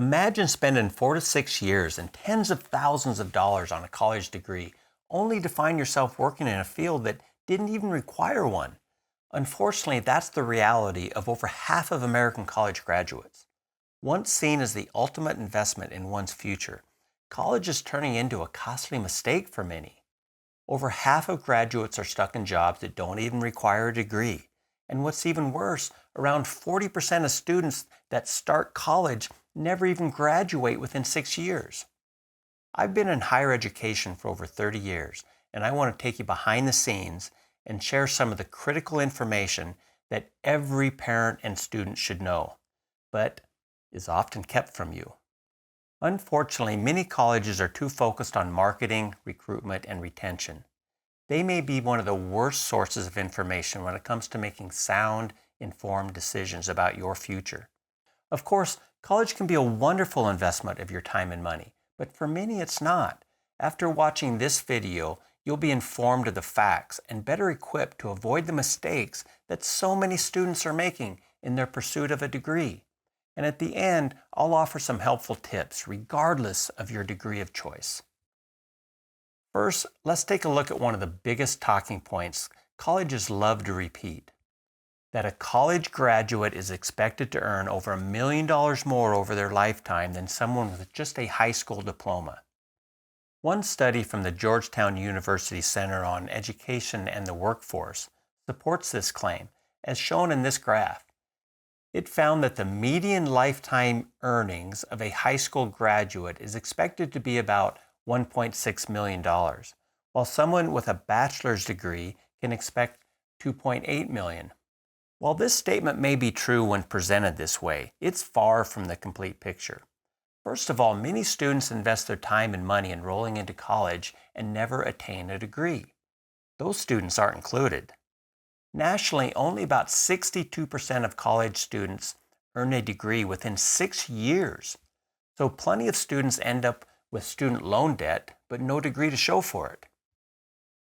Imagine spending 4 to 6 years and tens of thousands of dollars on a college degree, only to find yourself working in a field that didn't even require one. Unfortunately, that's the reality of over half of American college graduates. Once seen as the ultimate investment in one's future, college is turning into a costly mistake for many. Over half of graduates are stuck in jobs that don't even require a degree. And what's even worse, around 40% of students that start college never even graduate within 6 years. I've been in higher education for over 30 years, and I want to take you behind the scenes and share some of the critical information that every parent and student should know, but is often kept from you. Unfortunately, many colleges are too focused on marketing, recruitment, and retention. They may be one of the worst sources of information when it comes to making sound, informed decisions about your future. Of course, college can be a wonderful investment of your time and money, but for many it's not. After watching this video, you'll be informed of the facts and better equipped to avoid the mistakes that so many students are making in their pursuit of a degree. And at the end, I'll offer some helpful tips regardless of your degree of choice. First, let's take a look at one of the biggest talking points colleges love to repeat: that a college graduate is expected to earn over $1 million more over their lifetime than someone with just a high school diploma. One study from the Georgetown University Center on Education and the Workforce supports this claim, as shown in this graph. It found that the median lifetime earnings of a high school graduate is expected to be about $1.6 million, while someone with a bachelor's degree can expect $2.8 million. While this statement may be true when presented this way, it's far from the complete picture. First of all, many students invest their time and money enrolling into college and never attain a degree. Those students aren't included. Nationally, only about 62% of college students earn a degree within 6 years. So plenty of students end up with student loan debt, but no degree to show for it.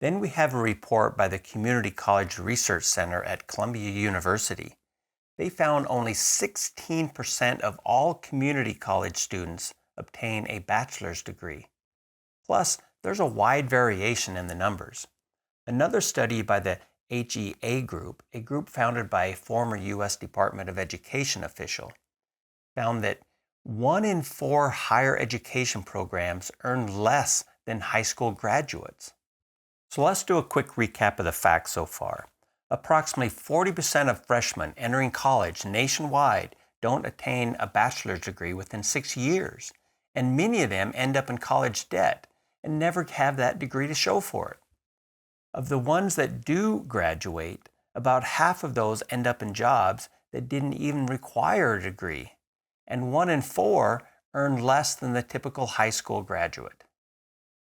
Then we have a report by the Community College Research Center at Columbia University. They found only 16% of all community college students obtain a bachelor's degree. Plus, there's a wide variation in the numbers. Another study by the HEA Group, a group founded by a former U.S. Department of Education official, found that 1 in 4 higher education programs earn less than high school graduates. So let's do a quick recap of the facts so far. Approximately 40% of freshmen entering college nationwide don't attain a bachelor's degree within 6 years, and many of them end up in college debt and never have that degree to show for it. Of the ones that do graduate, about half of those end up in jobs that didn't even require a degree, and 1 in 4 earn less than the typical high school graduate.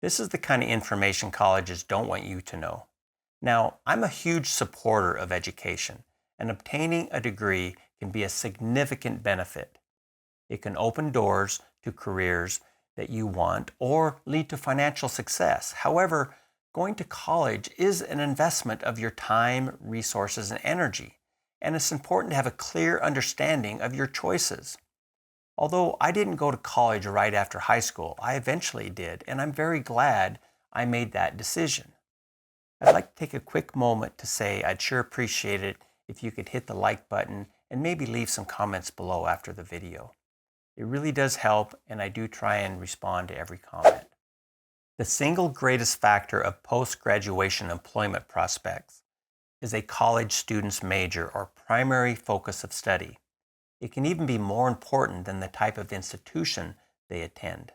This is the kind of information colleges don't want you to know. Now, I'm a huge supporter of education, and obtaining a degree can be a significant benefit. It can open doors to careers that you want or lead to financial success. However, going to college is an investment of your time, resources, and energy, and it's important to have a clear understanding of your choices. Although I didn't go to college right after high school, I eventually did, and I'm very glad I made that decision. I'd like to take a quick moment to say I'd sure appreciate it if you could hit the like button and maybe leave some comments below after the video. It really does help, and I do try and respond to every comment. The single greatest factor of post-graduation employment prospects is a college student's major or primary focus of study. It can even be more important than the type of institution they attend.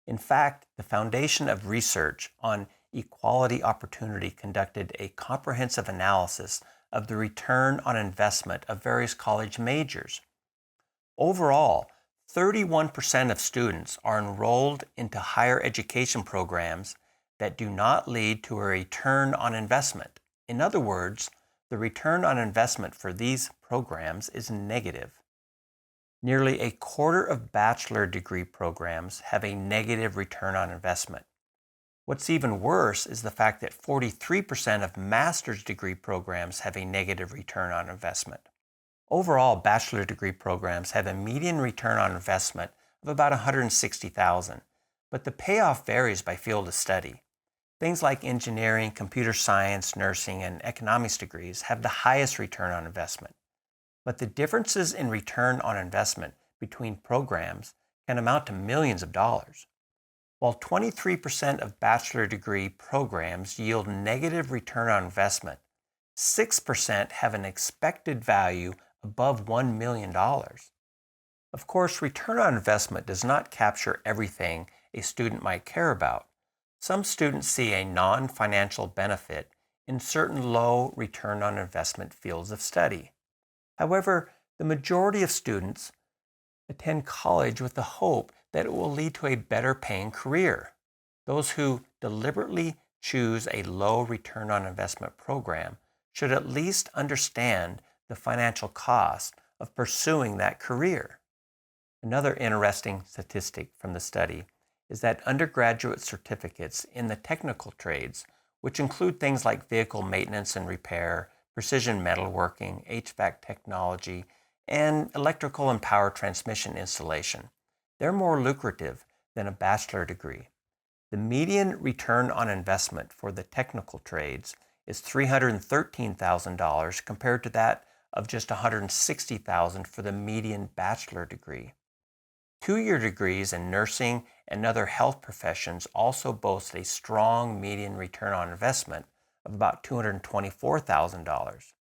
In fact, the Foundation of Research on Equality Opportunity conducted a comprehensive analysis of the return on investment of various college majors. Overall, 31% of students are enrolled into higher education programs that do not lead to a return on investment. In other words, the return on investment for these programs is negative. Nearly a quarter of bachelor degree programs have a negative return on investment. What's even worse is the fact that 43% of master's degree programs have a negative return on investment. Overall, bachelor degree programs have a median return on investment of about $160,000, but the payoff varies by field of study. Things like engineering, computer science, nursing, and economics degrees have the highest return on investment. But the differences in return on investment between programs can amount to millions of dollars. While 23% of bachelor degree programs yield negative return on investment, 6% have an expected value above $1 million. Of course, return on investment does not capture everything a student might care about. Some students see a non-financial benefit in certain low return on investment fields of study. However, the majority of students attend college with the hope that it will lead to a better paying career. Those who deliberately choose a low return on investment program should at least understand the financial cost of pursuing that career. Another interesting statistic from the study is that undergraduate certificates in the technical trades, which include things like vehicle maintenance and repair, precision metalworking, HVAC technology, and electrical and power transmission installation, they're more lucrative than a bachelor degree. The median return on investment for the technical trades is $313,000 compared to that of just $160,000 for the median bachelor degree. Two-year degrees in nursing and other health professions also boast a strong median return on investment of about $224,000.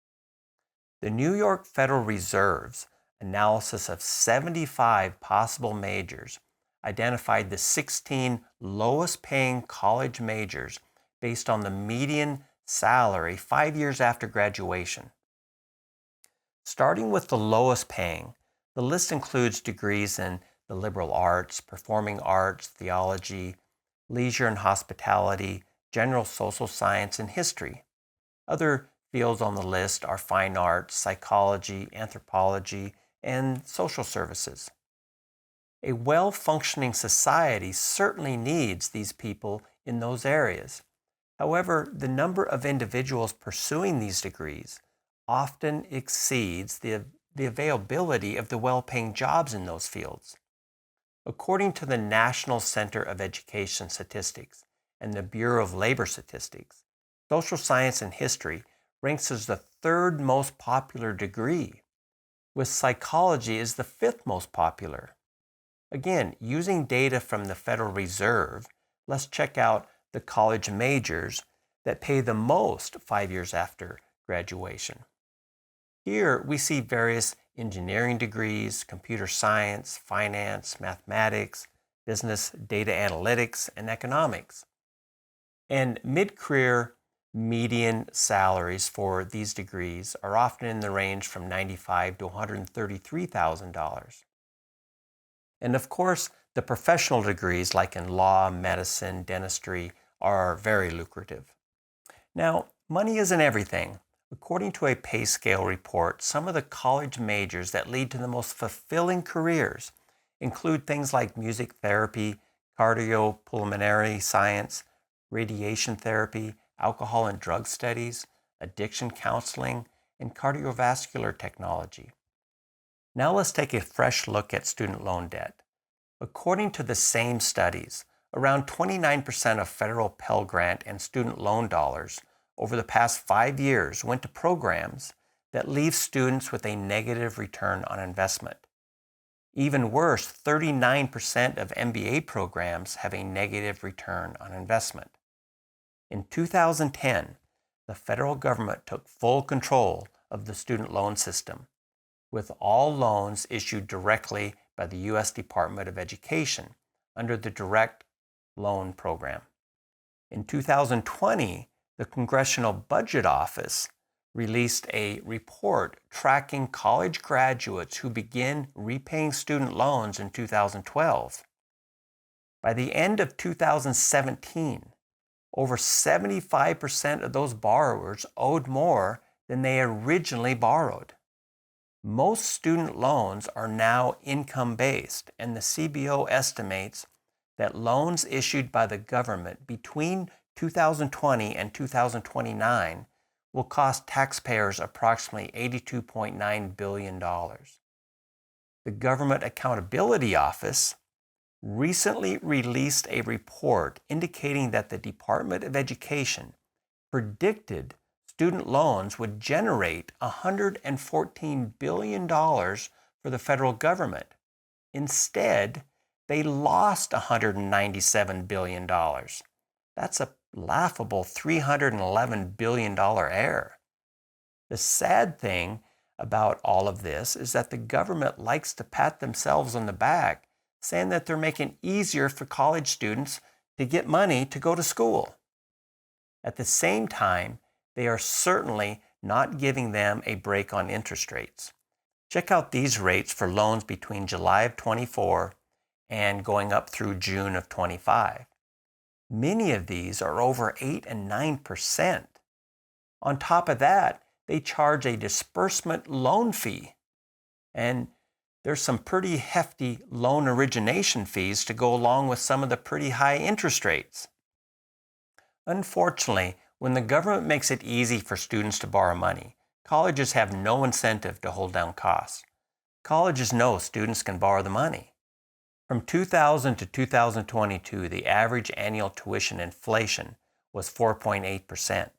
The New York Federal Reserve's analysis of 75 possible majors identified the 16 lowest paying college majors based on the median salary 5 years after graduation. Starting with the lowest paying, the list includes degrees in the liberal arts, performing arts, theology, leisure and hospitality, general social science, and history. Other fields on the list are fine arts, psychology, anthropology, and social services. A well-functioning society certainly needs these people in those areas. However, the number of individuals pursuing these degrees often exceeds the availability of the well-paying jobs in those fields. According to the National Center of Education Statistics and the Bureau of Labor Statistics, social science and history ranks as the third most popular degree, with psychology as the fifth most popular. Again, using data from the Federal Reserve, let's check out the college majors that pay the most 5 years after graduation. Here we see various engineering degrees, computer science, finance, mathematics, business, data analytics, and economics. And mid-career median salaries for these degrees are often in the range from $95,000 to $133,000. And of course, the professional degrees like in law, medicine, dentistry are very lucrative. Now, money isn't everything. According to a pay scale report, some of the college majors that lead to the most fulfilling careers include things like music therapy, cardiopulmonary science, radiation therapy, alcohol and drug studies, addiction counseling, and cardiovascular technology. Now let's take a fresh look at student loan debt. According to the same studies, around 29% of federal Pell Grant and student loan dollars over the past 5 years went to programs that leave students with a negative return on investment. Even worse, 39% of MBA programs have a negative return on investment. In 2010, the federal government took full control of the student loan system, with all loans issued directly by the U.S. Department of Education under the Direct Loan Program. In 2020, the Congressional Budget Office released a report tracking college graduates who begin repaying student loans in 2012. By the end of 2017, over 75% of those borrowers owed more than they originally borrowed. Most student loans are now income-based, and the CBO estimates that loans issued by the government between 2020 and 2029 will cost taxpayers approximately $82.9 billion. The Government Accountability Office recently released a report indicating that the Department of Education predicted student loans would generate $114 billion for the federal government. Instead, they lost $197 billion. That's a laughable $311 billion error. The sad thing about all of this is that the government likes to pat themselves on the back, saying that they're making it easier for college students to get money to go to school. At the same time, they are certainly not giving them a break on interest rates. Check out these rates for loans between July of 24 and going up through June of 25. Many of these are over 8 and 9%. On top of that, they charge a disbursement loan fee. And there's some pretty hefty loan origination fees to go along with some of the pretty high interest rates. Unfortunately, when the government makes it easy for students to borrow money, colleges have no incentive to hold down costs. Colleges know students can borrow the money. From 2000 to 2022, the average annual tuition inflation was 4.8%.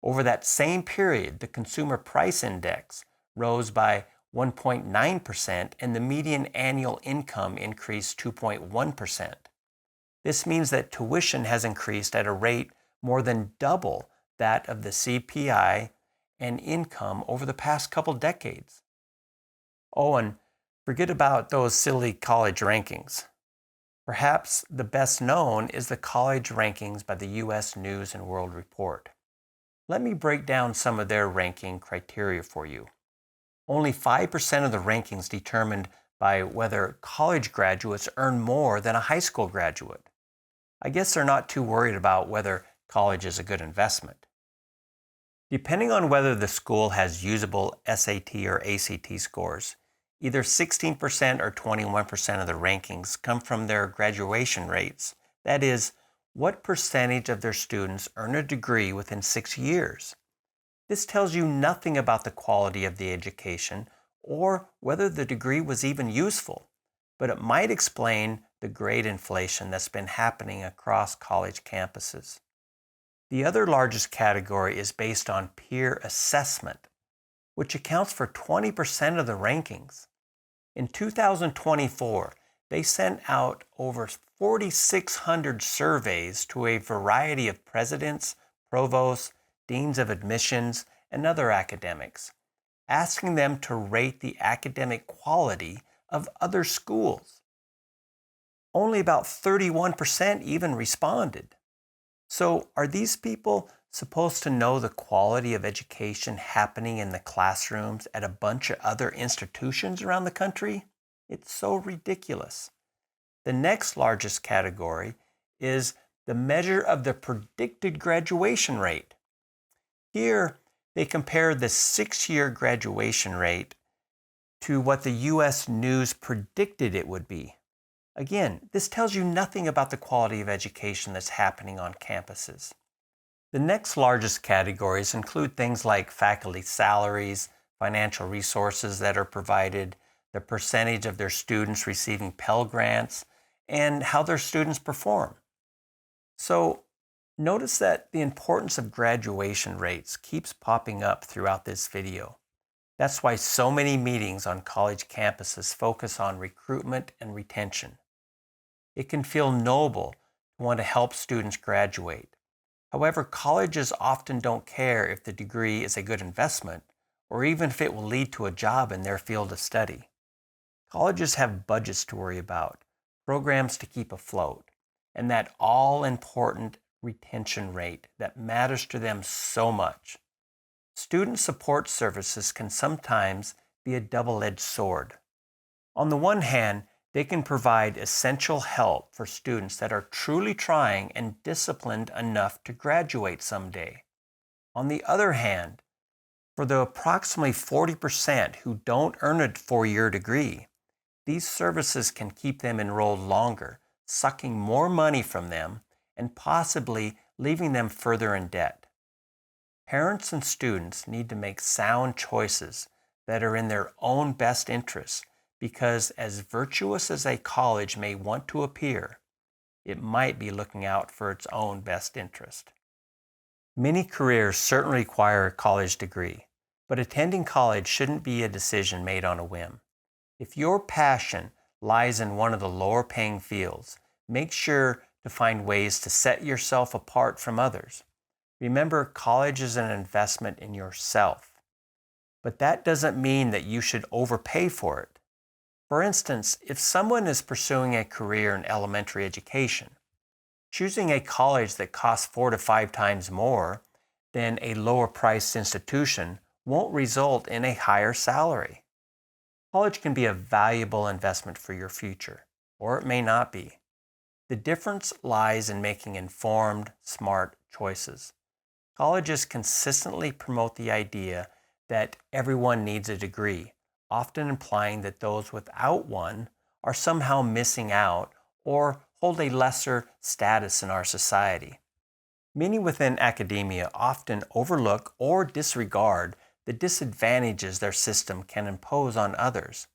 Over that same period, the Consumer Price Index rose by 1.9% and the median annual income increased 2.1%. This means that tuition has increased at a rate more than double that of the CPI and income over the past couple decades. Oh, and forget about those silly college rankings. Perhaps the best known is the college rankings by the U.S. News and World Report. Let me break down some of their ranking criteria for you. Only 5% of the rankings determined by whether college graduates earn more than a high school graduate. I guess they're not too worried about whether college is a good investment. Depending on whether the school has usable SAT or ACT scores, either 16% or 21% of the rankings come from their graduation rates. That is, what percentage of their students earn a degree within 6 years? This tells you nothing about the quality of the education or whether the degree was even useful, but it might explain the grade inflation that's been happening across college campuses. The other largest category is based on peer assessment, which accounts for 20% of the rankings. In 2024, they sent out over 4,600 surveys to a variety of presidents, provosts, deans of admissions, and other academics, asking them to rate the academic quality of other schools. Only about 31% even responded. So, are these people supposed to know the quality of education happening in the classrooms at a bunch of other institutions around the country? It's so ridiculous. The next largest category is the measure of the predicted graduation rate. Here, they compare the 6-year graduation rate to what the U.S. News predicted it would be. Again, this tells you nothing about the quality of education that's happening on campuses. The next largest categories include things like faculty salaries, financial resources that are provided, the percentage of their students receiving Pell Grants, and how their students perform. So, notice that the importance of graduation rates keeps popping up throughout this video. That's why so many meetings on college campuses focus on recruitment and retention. It can feel noble to want to help students graduate. However, colleges often don't care if the degree is a good investment or even if it will lead to a job in their field of study. Colleges have budgets to worry about, programs to keep afloat, and that all-important retention rate that matters to them so much. Student support services can sometimes be a double-edged sword. On the one hand, they can provide essential help for students that are truly trying and disciplined enough to graduate someday. On the other hand, for the approximately 40% who don't earn a 4-year degree, these services can keep them enrolled longer, sucking more money from them and possibly leaving them further in debt. Parents and students need to make sound choices that are in their own best interests because as virtuous as a college may want to appear, it might be looking out for its own best interest. Many careers certainly require a college degree, but attending college shouldn't be a decision made on a whim. If your passion lies in one of the lower paying fields, make sure to find ways to set yourself apart from others. Remember, college is an investment in yourself, but that doesn't mean that you should overpay for it. For instance, if someone is pursuing a career in elementary education, choosing a college that costs 4 to 5 times more than a lower priced institution won't result in a higher salary. College can be a valuable investment for your future, or it may not be. The difference lies in making informed, smart choices. Colleges consistently promote the idea that everyone needs a degree, often implying that those without one are somehow missing out or hold a lesser status in our society. Many within academia often overlook or disregard the disadvantages their system can impose on others.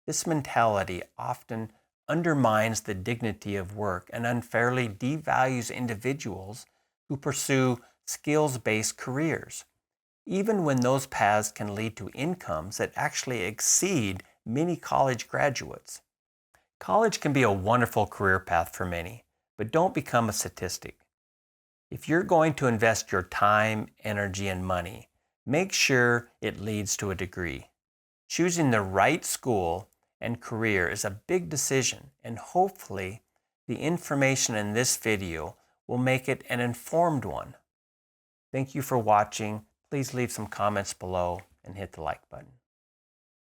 This mentality often undermines the dignity of work and unfairly devalues individuals who pursue skills-based careers, even when those paths can lead to incomes that actually exceed many college graduates. College can be a wonderful career path for many, but don't become a statistic. If you're going to invest your time, energy, and money, make sure it leads to a degree. Choosing the right school and career is a big decision, and hopefully the information in this video will make it an informed one. Thank you for watching. Please leave some comments below and hit the like button.